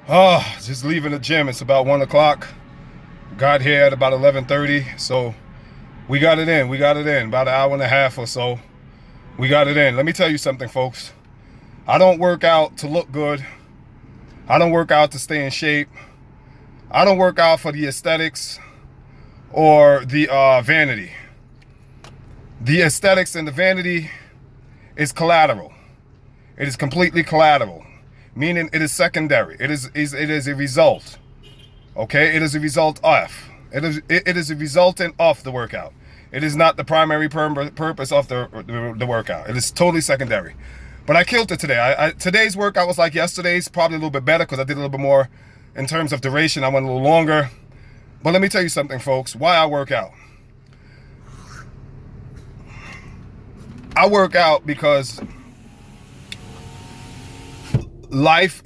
Oh, just leaving the gym. It's about 1 o'clock. Got here at about 11:30. So we got it in. We got it in. About an hour and a half or so. We got it in. Let me tell you something, folks. I don't work out to look good. I don't work out to stay in shape. I don't work out for the aesthetics or the vanity. The aesthetics and the vanity is collateral. It is completely collateral, meaning it is secondary. It is a result. Okay, it is a result of. It is a resultant of the workout. It is not the primary purpose of the workout. It is totally secondary. But I killed it today. Today's workout was like yesterday's, probably a little bit better because I did a little bit more in terms of duration. I went a little longer. But let me tell you something, folks. Why I work out. I work out because life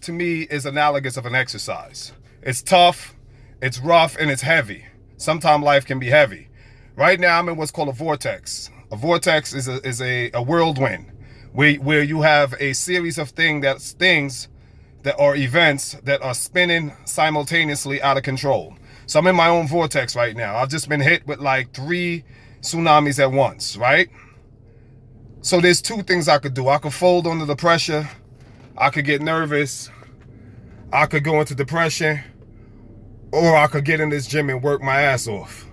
to me is analogous of an exercise. It's tough, it's rough, and it's heavy. Sometimes life can be heavy. Right now I'm in what's called a vortex. A vortex is a whirlwind where you have a series of things that are events that are spinning simultaneously out of control. So I'm in my own vortex right now. I've just been hit with like 3 tsunamis at once, right? So there's 2 things I could do. I could fold under the pressure. I could get nervous. I could go into depression. Or I could get in this gym and work my ass off.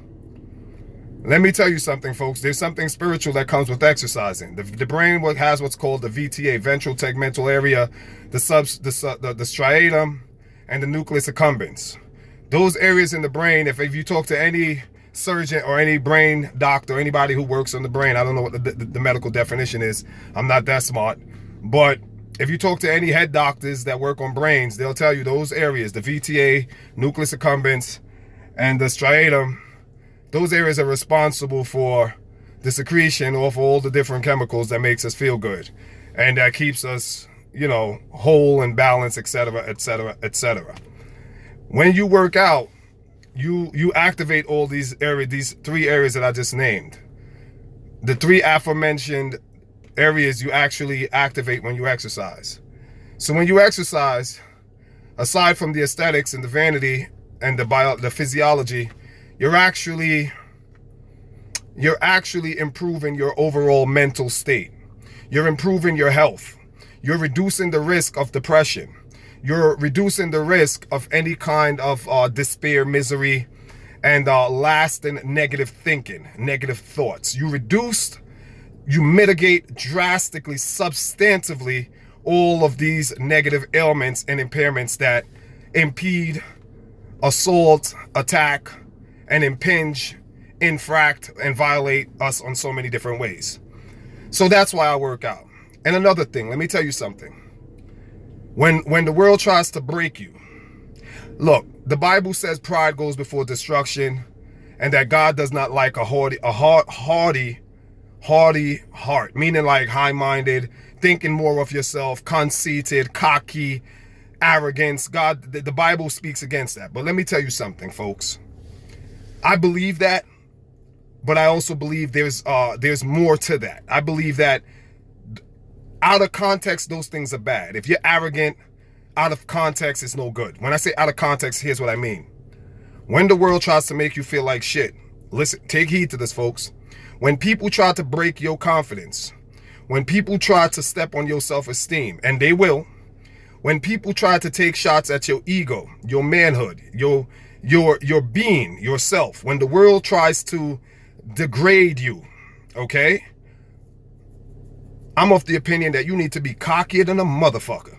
Let me tell you something, folks. There's something spiritual that comes with exercising. The brain has what's called the VTA, ventral tegmental area, the striatum, and the nucleus accumbens. Those areas in the brain, if you talk to any surgeon or any brain doctor, or anybody who works on the brain, I don't know what the medical definition is. I'm not that smart. But if you talk to any head doctors that work on brains, they'll tell you those areas, the VTA, nucleus accumbens, and the striatum, those areas are responsible for the secretion of all the different chemicals that makes us feel good. And that keeps us, whole and balanced, etc., etc., etc. When you work out, you activate all these 3 areas that I just named. The 3 aforementioned areas you actually activate when you exercise. So when you exercise, aside from the aesthetics and the vanity and the physiology, you're actually improving your overall mental state. You're improving your health. You're reducing the risk of depression. You're reducing the risk of any kind of despair, misery, and lasting negative thinking, negative thoughts. You mitigate drastically, substantively, all of these negative ailments and impairments that impede, assault, attack, and impinge, infract, and violate us on so many different ways. So that's why I work out. And another thing, let me tell you something. When the world tries to break you, look, the Bible says pride goes before destruction, and that God does not like a haughty heart, meaning like high-minded, thinking more of yourself, conceited, cocky, arrogance. God, the Bible speaks against that. But let me tell you something, folks. I believe that, but I also believe there's more to that. I believe that out of context, those things are bad. If you're arrogant, out of context, it's no good. When I say out of context, here's what I mean. When the world tries to make you feel like shit, listen, take heed to this, folks. When people try to break your confidence, when people try to step on your self-esteem, and they will, when people try to take shots at your ego, your manhood, your being, yourself, when the world tries to degrade you, okay? I'm of the opinion that you need to be cockier than a motherfucker.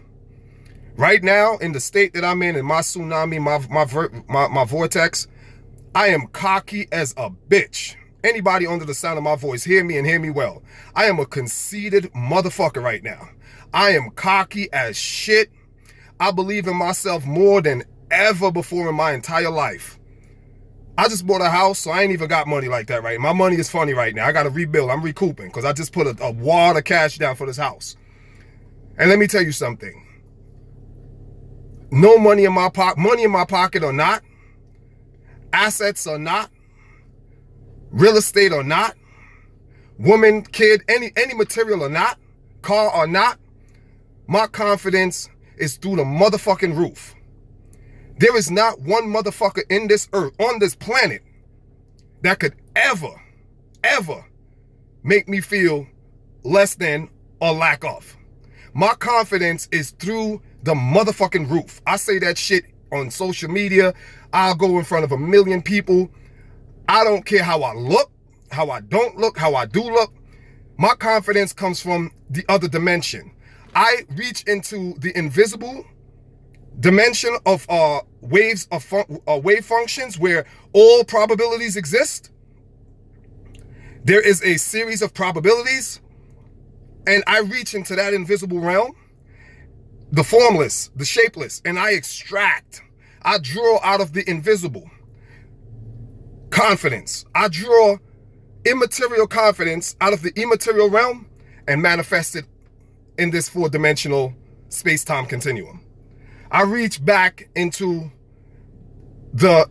Right now, in the state that I'm in my tsunami, my vortex, I am cocky as a bitch. Anybody under the sound of my voice, hear me and hear me well. I am a conceited motherfucker right now. I am cocky as shit. I believe in myself more than ever before in my entire life. I just bought a house, so I ain't even got money like that right now. My money is funny right now. I got to rebuild. I'm recouping because I just put a wad of cash down for this house. And let me tell you something. No money in my pocket or not, assets or not, real estate or not, woman, kid, any material or not, car or not, my confidence is through the motherfucking roof. There is not one motherfucker in this earth, on this planet, that could ever make me feel less than or lack of. My confidence is through the motherfucking roof. I say that shit on social media. I'll go in front of 1 million people. I don't care how I look, how I don't look, how I do look. My confidence comes from the other dimension. I reach into the invisible dimension of waves of wave functions where all probabilities exist. There is a series of probabilities, and I reach into that invisible realm, the formless, the shapeless, and I extract. I draw out of the invisible confidence. I draw immaterial confidence out of the immaterial realm and manifest it in this 4-dimensional space-time continuum. I reach back into the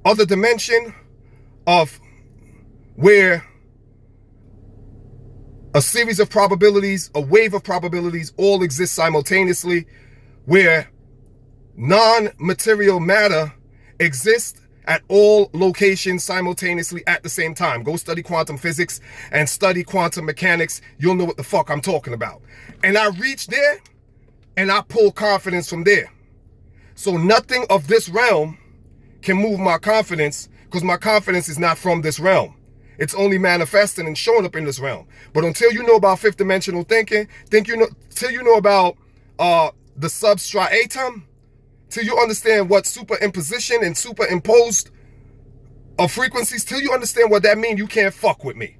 other dimension of where a series of probabilities, a wave of probabilities all exist simultaneously, where non-material matter exists at all locations simultaneously at the same time. Go study quantum physics and study quantum mechanics. You'll know what the fuck I'm talking about. And I reach there and I pull confidence from there. So nothing of this realm can move my confidence, because my confidence is not from this realm. It's only manifesting and showing up in this realm. But until you know about 5th dimensional thinking, till you know about the substratum, till you understand what superimposition and superimposed of frequencies, till you understand what that means, you can't fuck with me.